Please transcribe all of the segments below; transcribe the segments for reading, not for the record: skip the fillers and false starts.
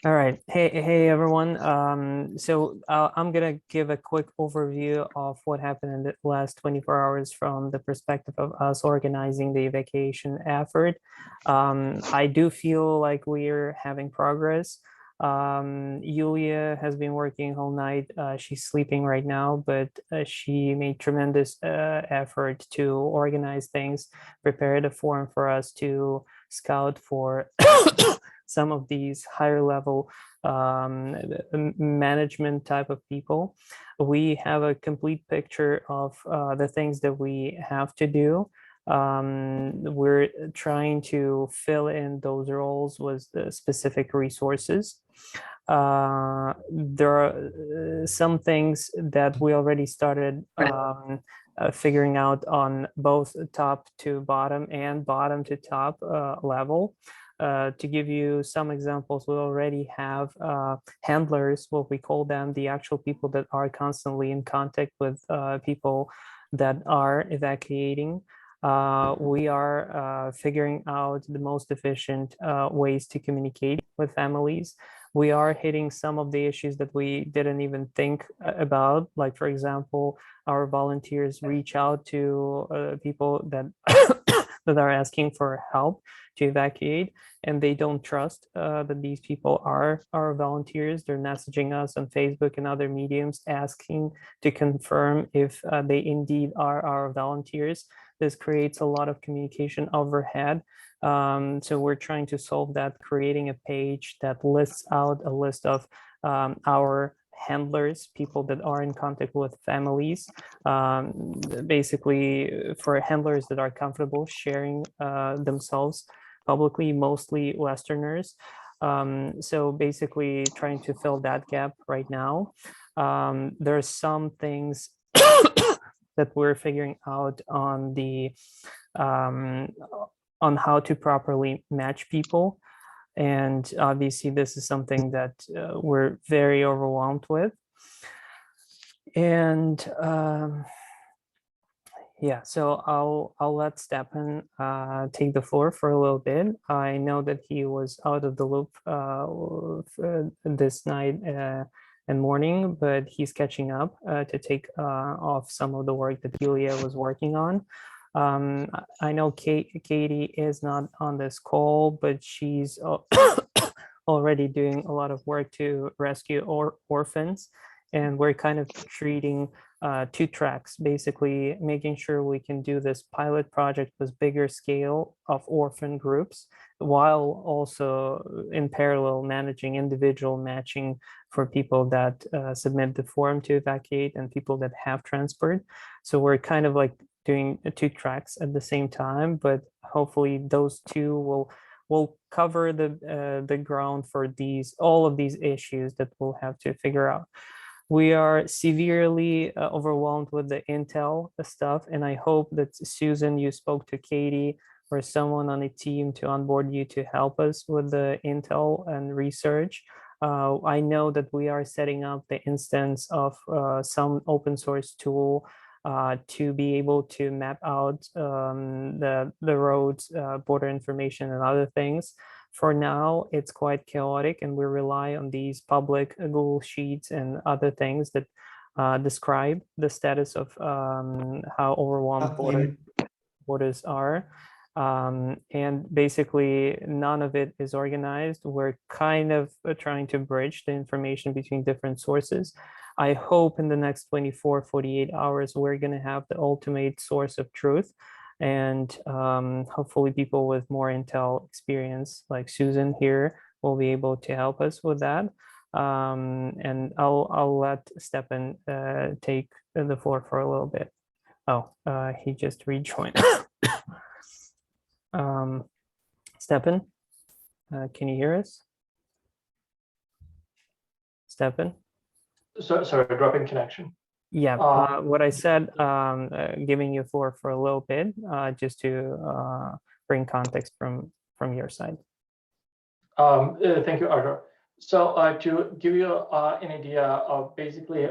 All right. Hey everyone. I'm gonna give a quick overview of what happened in the last 24 hours from the perspective of us organizing the evacuation effort. I do feel like we're having progress. Yulia has been working all night. She's sleeping right now, but she made tremendous effort to organize things, prepare the forum for us to scout for some of these higher level management type of people. We have a complete picture of the things that we have to do. We're trying to fill in those roles with the specific resources. There are some things that we already started figuring out on both top to bottom and bottom to top level. To give you some examples, we already have handlers, what we call them, the actual people that are constantly in contact with people that are evacuating. We are figuring out the most efficient ways to communicate with families. We are hitting some of the issues that we didn't even think about. Like, for example, our volunteers reach out to people that that are asking for help to evacuate, and they don't trust that these people are our volunteers. They're messaging us on Facebook and other mediums asking to confirm if they indeed are our volunteers. This creates a lot of communication overhead. So we're trying to solve that, creating a page that lists out a list of our handlers, people that are in contact with families, basically for handlers that are comfortable sharing themselves publicly, mostly Westerners. So basically trying to fill that gap right now. There are some things that we're figuring out on the on how to properly match people. And obviously this is something that we're very overwhelmed with. And yeah, so I'll let Stepan take the floor for a little bit. I know that he was out of the loop this night and morning, but he's catching up to take off some of the work that Yulia was working on. I know Katie is not on this call, but she's already doing a lot of work to rescue orphans. And we're kind of treating two tracks, basically making sure we can do this pilot project with bigger scale of orphan groups, while also in parallel managing individual matching for people that submit the form to evacuate and people that have transferred. So we're kind of like doing two tracks at the same time, but hopefully those two will cover the ground for all of these issues that we'll have to figure out. We are severely overwhelmed with the intel stuff, and I hope that Susan, you spoke to Katie or someone on the team to onboard you to help us with the intel and research. I know that we are setting up the instance of some open source tool to be able to map out the roads, border information, and other things. For now, it's quite chaotic, and we rely on these public Google Sheets and other things that describe the status of how overwhelmed borders are. And basically, none of it is organized. We're kind of trying to bridge the information between different sources. I hope in the next 24, 48 hours, we're going to have the ultimate source of truth. And hopefully people with more intel experience like Susan here will be able to help us with that. And I'll let Stepan take the floor for a little bit. Oh, he just rejoined. Stepan, can you hear us? Stepan? Sorry, dropping connection. Yeah, what I said, giving you floor for a little bit, just to bring context from your side. Thank you, Artur. So to give you an idea of basically,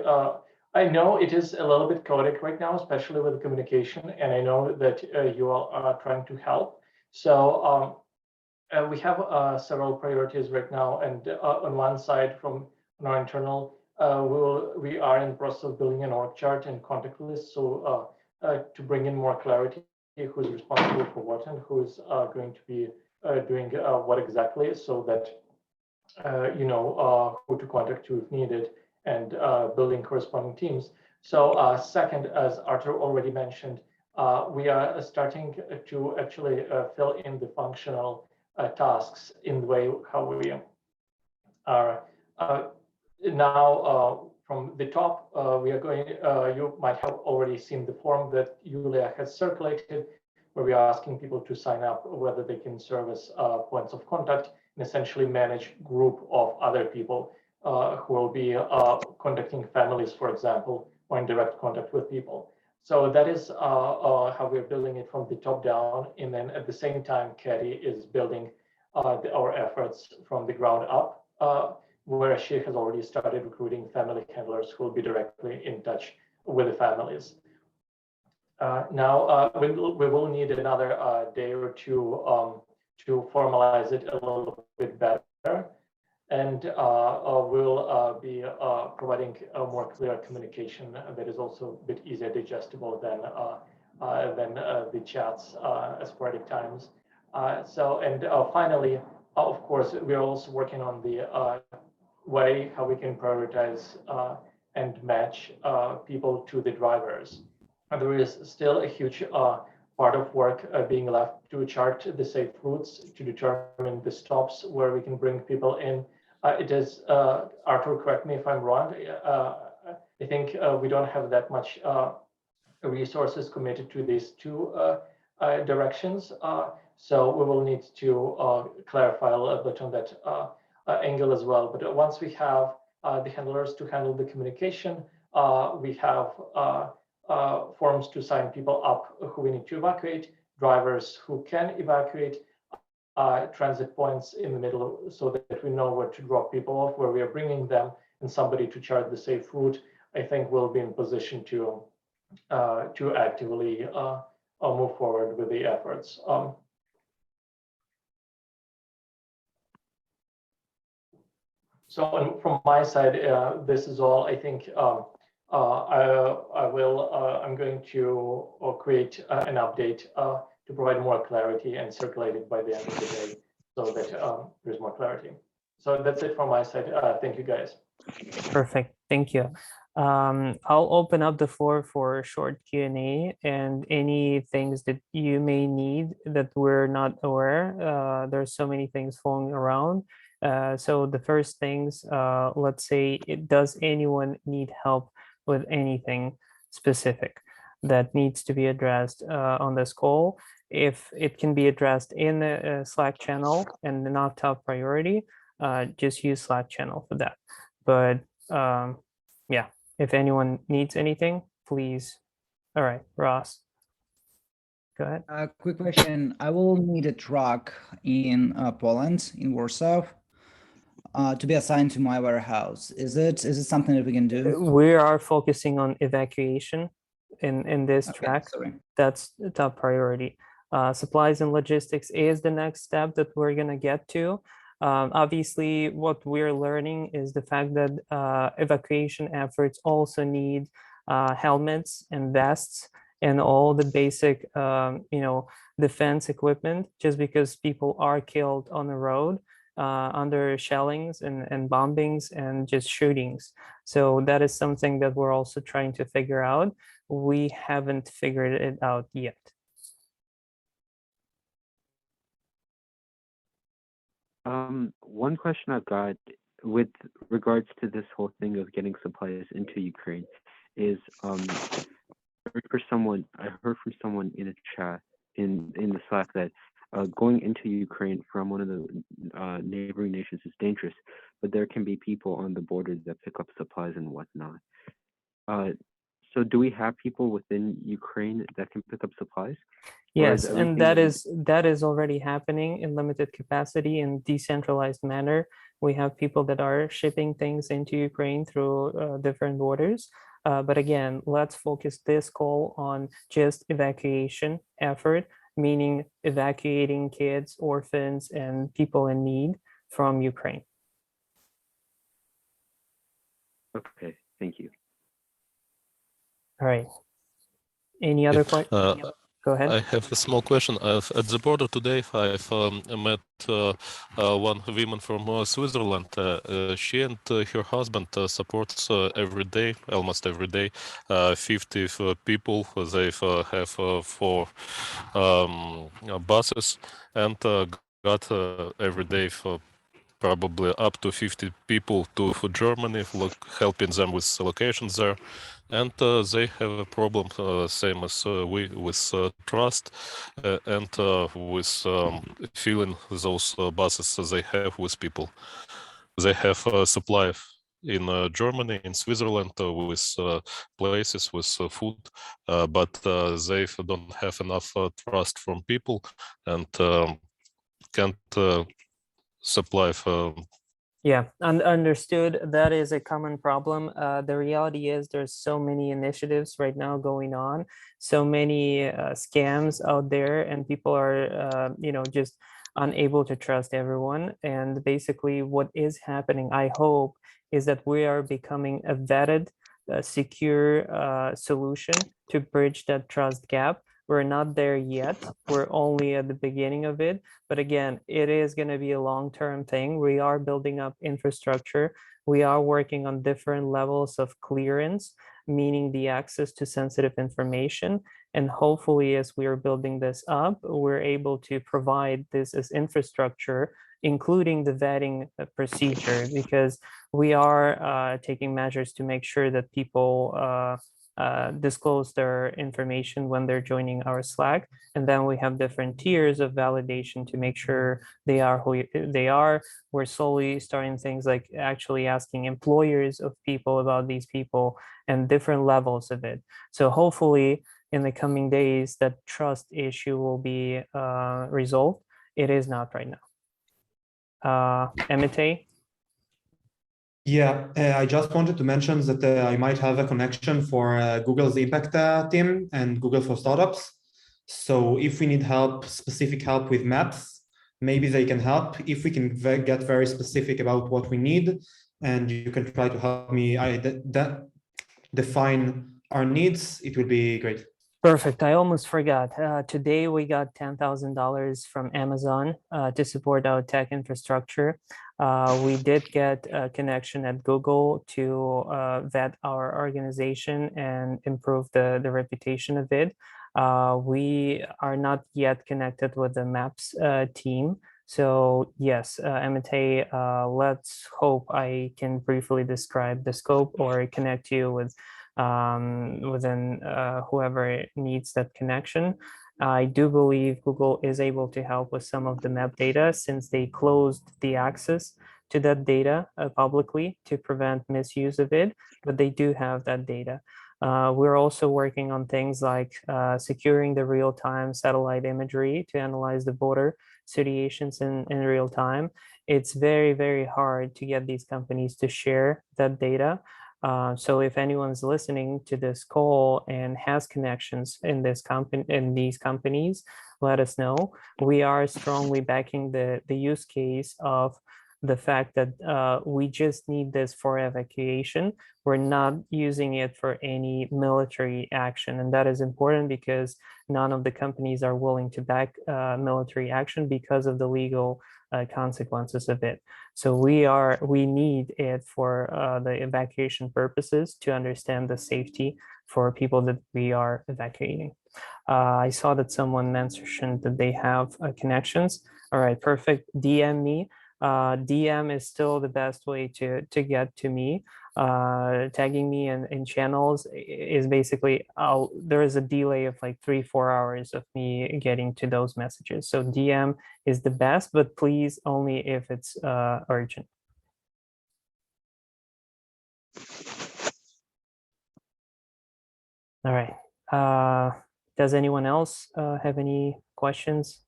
I know it is a little bit chaotic right now, especially with communication, and I know that you all are trying to help. So we have several priorities right now, and on one side, from our internal, we are in the process of building an org chart and contact list, so to bring in more clarity, who's responsible for what and who's going to be doing what exactly, so that you know who to contact to if needed, and building corresponding teams. So second, as Artur already mentioned, we are starting to actually fill in the functional tasks in the way how we are now from the top. We are going, you might have already seen the form that Yulia has circulated, where we are asking people to sign up whether they can serve as points of contact and essentially manage group of other people who will be contacting families, for example, or in direct contact with people. So that is how we're building it from the top down. And then at the same time, Katie is building our efforts from the ground up, where she has already started recruiting family handlers who will be directly in touch with the families. Now, we will need another day or two to formalize it a little bit better. And we'll be providing a more clear communication that is also a bit easier digestible than the chats at sporadic times. Finally, of course, we're also working on the way how we can prioritize and match people to the drivers. There is still a huge part of work being left to chart the safe routes, to determine the stops where we can bring people in. It is, Artur, correct me if I'm wrong, I think we don't have that much resources committed to these two directions. So we will need to clarify a little bit on that angle as well. But once we have the handlers to handle the communication, we have forms to sign people up who we need to evacuate, drivers who can evacuate, transit points in the middle so that we know where to drop people off, where we are bringing them, and somebody to chart the safe route. I think we'll be in position to actively move forward with the efforts. So from my side, this is all. I think I'm going to create an update to provide more clarity and circulate it by the end of the day, so that there's more clarity. So that's it from my side. Thank you, guys. Perfect. Thank you. I'll open up the floor for a short Q&A, and any things that you may need that we're not aware. There's so many things flowing around. So the first things, let's say, does anyone need help with anything specific that needs to be addressed on this call? If it can be addressed in the Slack channel and not top priority, just use Slack channel for that. But yeah, if anyone needs anything, please. All right, Ross, go ahead. Quick question. I will need a truck in Poland, in Warsaw, to be assigned to my warehouse. Is it something that we can do? We are focusing on evacuation in this track. Sorry. That's the top priority. Supplies and logistics is the next step that we're gonna get to. Obviously, what we're learning is the fact that evacuation efforts also need helmets and vests and all the basic, defense equipment, just because people are killed on the road under shellings and bombings and just shootings. So that is something that we're also trying to figure out. We haven't figured it out yet. One question I've got with regards to this whole thing of getting supplies into Ukraine is I heard from someone in a chat in the Slack that going into Ukraine from one of the neighboring nations is dangerous, but there can be people on the border that pick up supplies and whatnot. So do we have people within Ukraine that can pick up supplies? Yes, and that is already happening in limited capacity in decentralized manner. We have people that are shipping things into Ukraine through different borders. But again, let's focus this call on just evacuation effort meaning evacuating kids, orphans, and people in need from Ukraine. Okay, thank you. All right. Any other questions? Go ahead. I have a small question. At the border today, I've met one woman from Switzerland. She and her husband supports every day, almost every day, 50 people. They have 4 buses and got every day for probably up to 50 people to Germany, helping them with locations there. And they have a problem, same as we, with trust and with filling those buses they have with people. They have a supply in Germany, in Switzerland, with places, with food, but they don't have enough trust from people and can't supply. Yeah, understood. That is a common problem. The reality is there's so many initiatives right now going on, so many scams out there, and people are, just unable to trust everyone. And basically what is happening, I hope, is that we are becoming a vetted, secure solution to bridge that trust gap. We're not there yet. We're only at the beginning of it. But again, it is going to be a long-term thing. We are building up infrastructure. We are working on different levels of clearance, meaning the access to sensitive information. And hopefully, as we are building this up, we're able to provide this as infrastructure, including the vetting procedure, because we are taking measures to make sure that people disclose their information when they're joining our Slack. And then we have different tiers of validation to make sure they are who they are. We're slowly starting things like actually asking employers of people about these people and different levels of it. So hopefully in the coming days, that trust issue will be resolved. It is not right now. Emite? Yeah, I just wanted to mention that I might have a connection for Google's impact team and Google for Startups. So if we need help, specific help with maps, maybe they can help. If we can get very specific about what we need, and you can try to help me define our needs, it would be great. Perfect. I almost forgot. Today we got $10,000 from Amazon to support our tech infrastructure. We did get a connection at Google to vet our organization and improve the reputation of it. We are not yet connected with the Maps team. So yes, Emite, let's hope I can briefly describe the scope or connect you with within whoever needs that connection. I do believe Google is able to help with some of the map data since they closed the access to that data publicly to prevent misuse of it, but they do have that data. We're also working on things like securing the real-time satellite imagery to analyze the border situations in real time. It's very, very hard to get these companies to share that data. So if anyone's listening to this call and has connections in these companies, let us know. We are strongly backing the use case of the fact that we just need this for evacuation. We're not using it for any military action. And that is important because none of the companies are willing to back military action because of the legal consequences of it. So we need it for the evacuation purposes to understand the safety for people that we are evacuating. I saw that someone mentioned that they have connections. All right, perfect. DM me. DM is still the best way to get to me. Tagging me in channels is basically, there is a delay of like 3-4 hours of me getting to those messages. So DM is the best, but please only if it's urgent. All right. Does anyone else have any questions?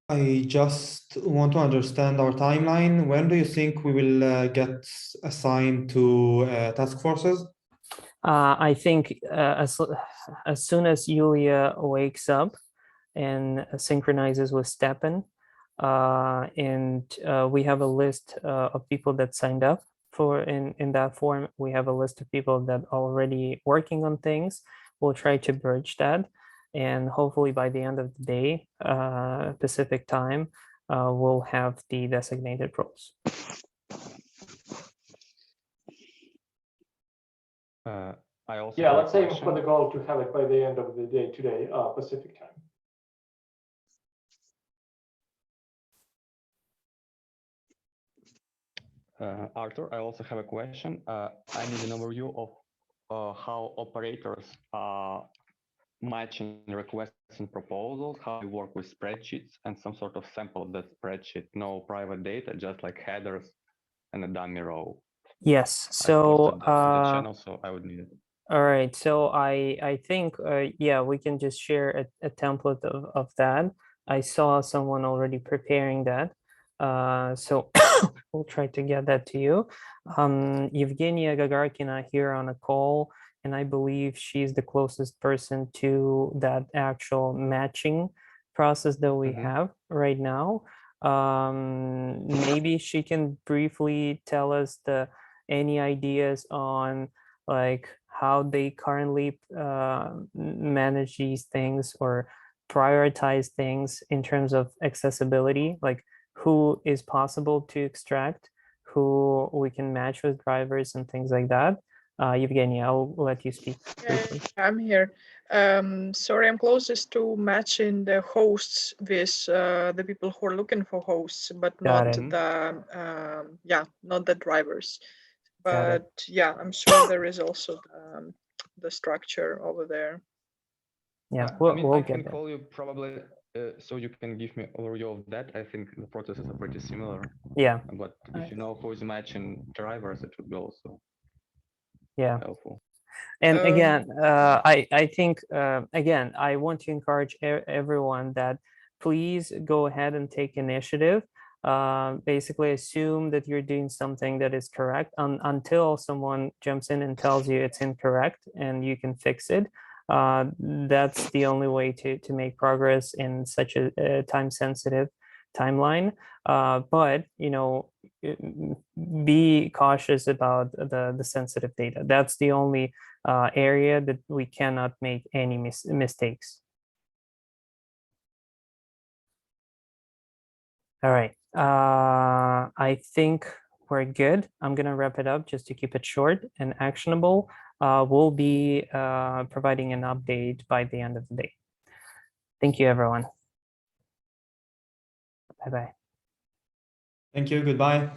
I just want to understand our timeline. When do you think we will get assigned to task forces? I think as soon as Yulia wakes up, and synchronizes with Stepan. And we have a list of people that signed up for in that form. We have a list of people that are already working on things. We'll try to bridge that. And hopefully by the end of the day, Pacific time, we'll have the designated roles. I also Yeah, have a let's aim for question. the goal to have it by the end of the day today, Pacific time. Artur, I also have a question. I need an overview of how operators are matching requests and proposals, how you work with spreadsheets, and some sort of sample of that spreadsheet. No private data, just like headers and a dummy row. Yes. I So posted that in the channel, so I would need it. all right. So I think yeah, we can just share a template of that. I saw someone already preparing that. So we'll try to get that to you. Evgenia Gagarkina here on a call, and I believe she's the closest person to that actual matching process that we have right now. Maybe she can briefly tell us any ideas on like how they currently manage these things or prioritize things in terms of accessibility, like who is possible to extract, who we can match with drivers and things like that. Evgenia, I'll let you speak briefly. I'm here. Sorry, I'm closest to matching the hosts with the people who are looking for hosts, but Got not it. the not the drivers. Got it. But yeah, I'm sure there is also the structure over there. Yeah, I mean, we'll I get can there. call you probably so you can give me overview of that. I think the processes are pretty similar. Yeah, But if you know who is matching drivers, it would be also yeah. helpful. And again, I think, again, I want to encourage everyone that please go ahead and take initiative. Basically assume that you're doing something that is correct until someone jumps in and tells you it's incorrect and you can fix it. That's the only way to make progress in such a time-sensitive timeline. But, you know, be cautious about the sensitive data. That's the only area that we cannot make any mistakes. All right, I think we're good. I'm gonna wrap it up just to keep it short and actionable. We'll be providing an update by the end of the day. Thank you, everyone. Bye-bye. Thank you. Goodbye.